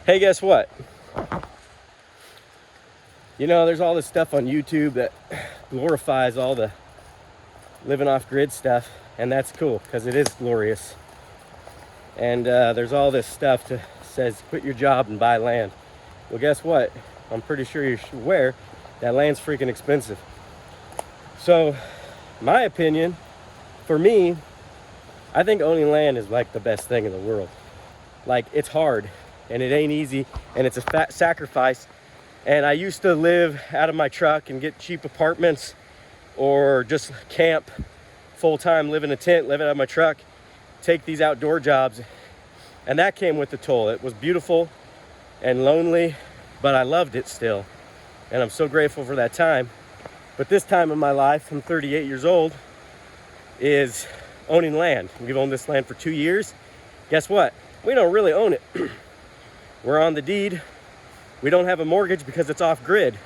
Hey, guess what? You know, there's all this stuff on YouTube that glorifies all the living off grid stuff, and that's cool because it is glorious. And there's all this stuff that says quit your job and buy land. Well, guess what? I'm pretty sure you're aware that land's freaking expensive. So, my opinion, for me, I think owning land is like the best thing in the world. Like, it's hard and it ain't easy, and it's a fat sacrifice. And I used to live out of my truck and get cheap apartments or just camp full-time, live in a tent, live out of my truck, take these outdoor jobs. And that came with the toll. It was beautiful and lonely, but I loved it still. And I'm so grateful for that time. But this time in my life, I'm 38 years old, is owning land. We've owned this land for 2 years. Guess what? We don't really own it. We're on the deed. We don't have a mortgage because it's off grid.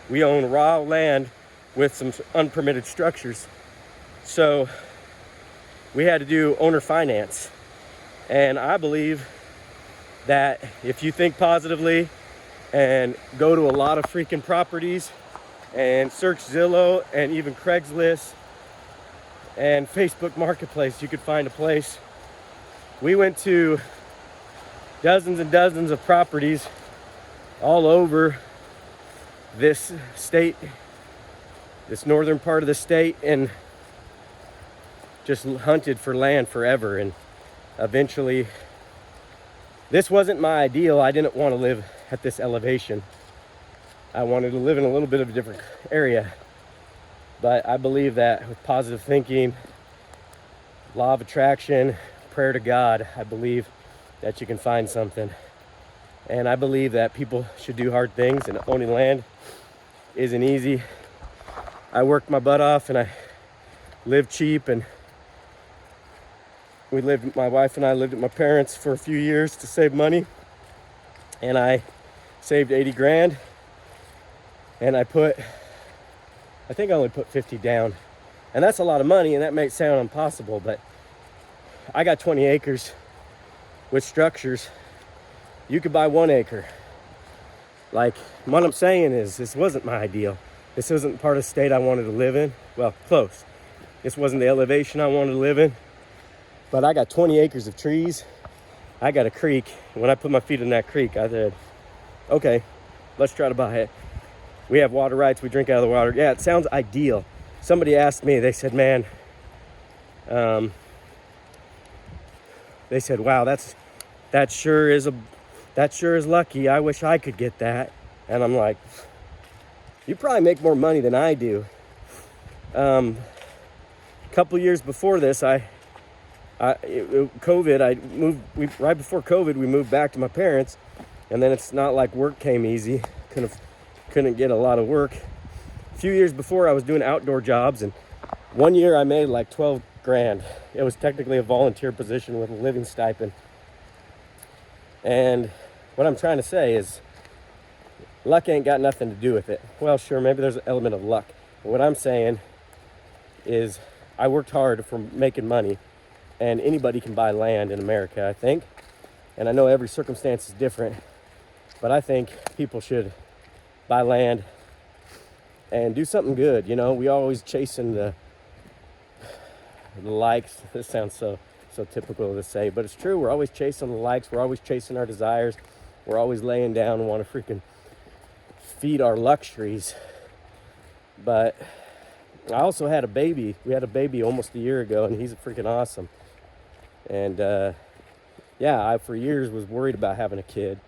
We own raw land with some unpermitted structures. So we had to do owner finance. And I believe that if you think positively and go to a lot of freaking properties and search Zillow and even Craigslist and Facebook Marketplace, you could find a place. We went to dozens and dozens of properties all over this state, this northern part of the state, and just hunted for land forever. And eventually, this wasn't my ideal. I didn't want to live at this elevation. I wanted to live in a little bit of a different area. But I believe that with positive thinking, law of attraction, prayer to God, I believe that you can find something. And I believe that people should do hard things, and owning land isn't easy. I worked my butt off and I lived cheap, and my wife and I lived at my parents for a few years to save money. And I saved 80 grand, and I think I only put 50 down. And that's a lot of money, and that may sound impossible, but I got 20 acres with structures. You could buy 1 acre. Like, what I'm saying is, this wasn't my ideal. This isn't part of the state I wanted to live in. Well, close. This wasn't the elevation I wanted to live in. But I got 20 acres of trees. I got a creek. When I put my feet in that creek, I said, okay, let's try to buy it. We have water rights. We drink out of the water. Yeah, it sounds ideal. Somebody asked me, they said, man, they said, wow, that sure is lucky. I wish I could get that. And I'm like, you probably make more money than I do. A couple years before this, right before COVID, we moved back to my parents, and then it's not like work came easy. Couldn't get a lot of work. A few years before, I was doing outdoor jobs, and 1 year I made like 12 grand. It was technically a volunteer position with a living stipend. And what I'm trying to say is, luck ain't got nothing to do with it. Well, sure, maybe there's an element of luck. But what I'm saying is, I worked hard for making money, and anybody can buy land in America, I think. And I know every circumstance is different, but I think people should buy land and do something good. You know, we always chasing the likes. This sounds so typical to say, but it's true. We're always chasing the likes. We're always chasing our desires. We're always laying down and want to freaking feed our luxuries. But I also had a baby. We had a baby almost a year ago, and he's freaking awesome. And I for years was worried about having a kid,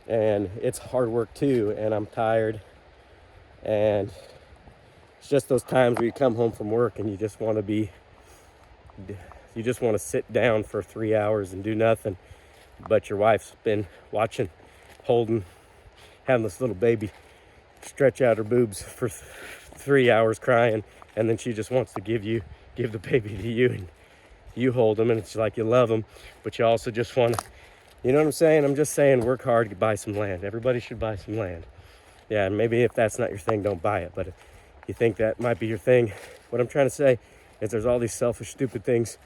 and it's hard work too, and I'm tired. And it's just those times where you come home from work and you just want to sit down for 3 hours and do nothing. But your wife's been watching, holding, having this little baby stretch out her boobs for 3 hours crying. And then she just wants to give the baby to you, and you hold him, and it's like you love him, but you also just want to, you know what I'm saying? I'm just saying, work hard to buy some land. Everybody should buy some land. Yeah, and maybe if that's not your thing, don't buy it. But if you think that might be your thing, what I'm trying to say is there's all these selfish, stupid things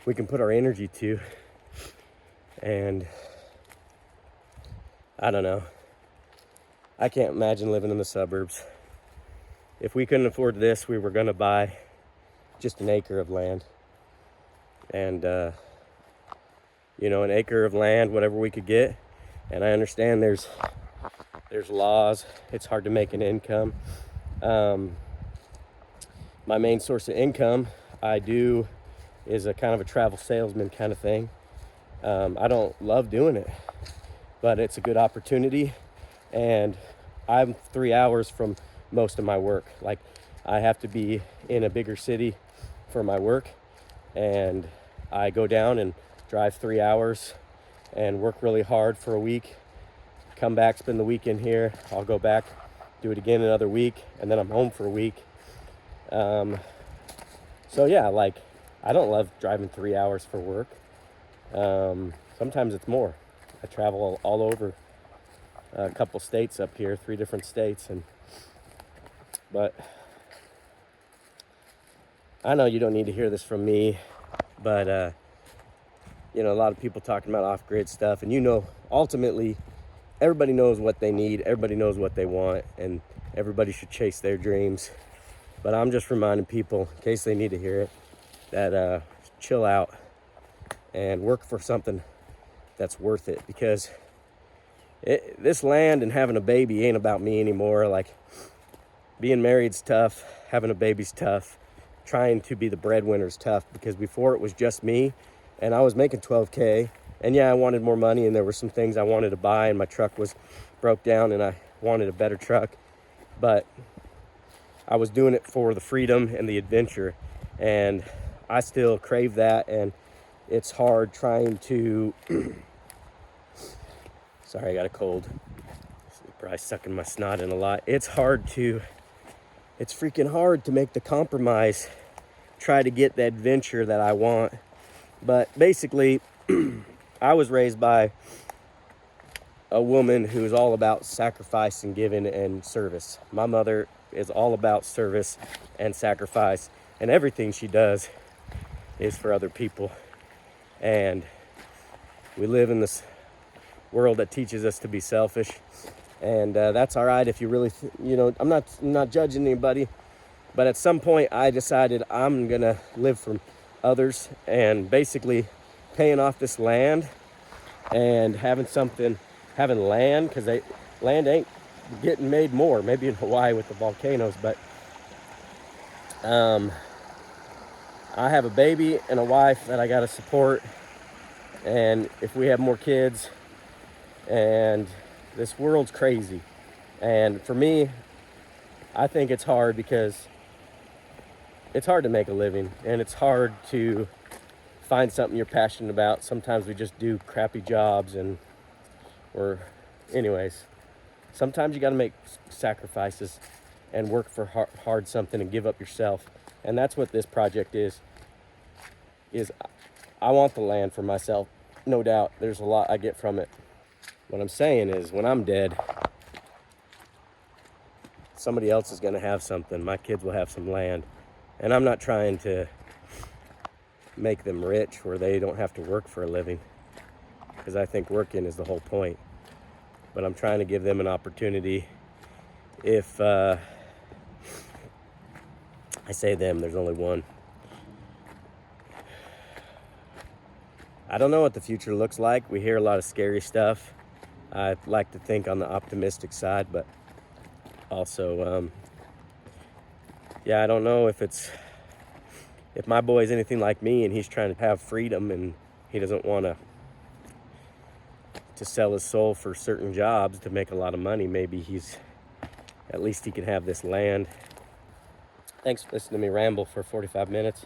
we can put our energy to. And I don't know. I can't imagine living in the suburbs. If we couldn't afford this, we were going to buy just an acre of land. And, you know, an acre of land, whatever we could get. And I understand there's laws. It's hard to make an income. My main source of income, I do, is a kind of a travel salesman kind of thing. I don't love doing it, but it's a good opportunity. And I'm 3 hours from most of my work. Like, I have to be in a bigger city for my work, and I go down and drive 3 hours and work really hard for a week, come back, spend the weekend here. I'll go back, do it again another week, and then I'm home for a week. So yeah, like, I don't love driving 3 hours for work. Sometimes it's more. I travel all over a couple states up here, 3 different states, but I know you don't need to hear this from me, but you know, a lot of people talking about off-grid stuff, and you know, ultimately, everybody knows what they need, everybody knows what they want, and everybody should chase their dreams. But I'm just reminding people, in case they need to hear it, that chill out and work for something that's worth it, because this land and having a baby ain't about me anymore. Like, being married's tough, having a baby's tough, trying to be the breadwinner's tough, because before it was just me and I was making $12K, and yeah, I wanted more money, and there were some things I wanted to buy, and my truck was broke down and I wanted a better truck, but I was doing it for the freedom and the adventure, and I still crave that. And it's hard trying to sorry, I got a cold, probably sucking my snot in a lot. It's freaking hard to make the compromise, try to get the adventure that I want. But basically, I was raised by a woman who's all about sacrifice and giving and service. My mother is all about service and sacrifice, and everything she does is for other people. And we live in this world that teaches us to be selfish, and that's all right if you really you know, I'm not judging anybody, but at some point I decided I'm gonna live from others, and basically paying off this land and having land, because land ain't getting made more, maybe in Hawaii with the volcanoes, but I have a baby and a wife that I gotta support, and if we have more kids, and this world's crazy, and for me, I think it's hard, because it's hard to make a living, and it's hard to find something you're passionate about. Sometimes we just do crappy jobs, or anyways, sometimes you got to make sacrifices and work for hard something and give up yourself. And that's what this project is I want the land for myself, no doubt. There's a lot I get from it. What I'm saying is, when I'm dead, somebody else is going to have something. My kids will have some land. And I'm not trying to make them rich where they don't have to work for a living, because I think working is the whole point. But I'm trying to give them an opportunity. If I say them, there's only one. I don't know what the future looks like. We hear a lot of scary stuff. I like to think on the optimistic side, but also, yeah, I don't know if my boy's anything like me and he's trying to have freedom and he doesn't want to sell his soul for certain jobs to make a lot of money. Maybe at least he can have this land. Thanks for listening to me ramble for 45 minutes.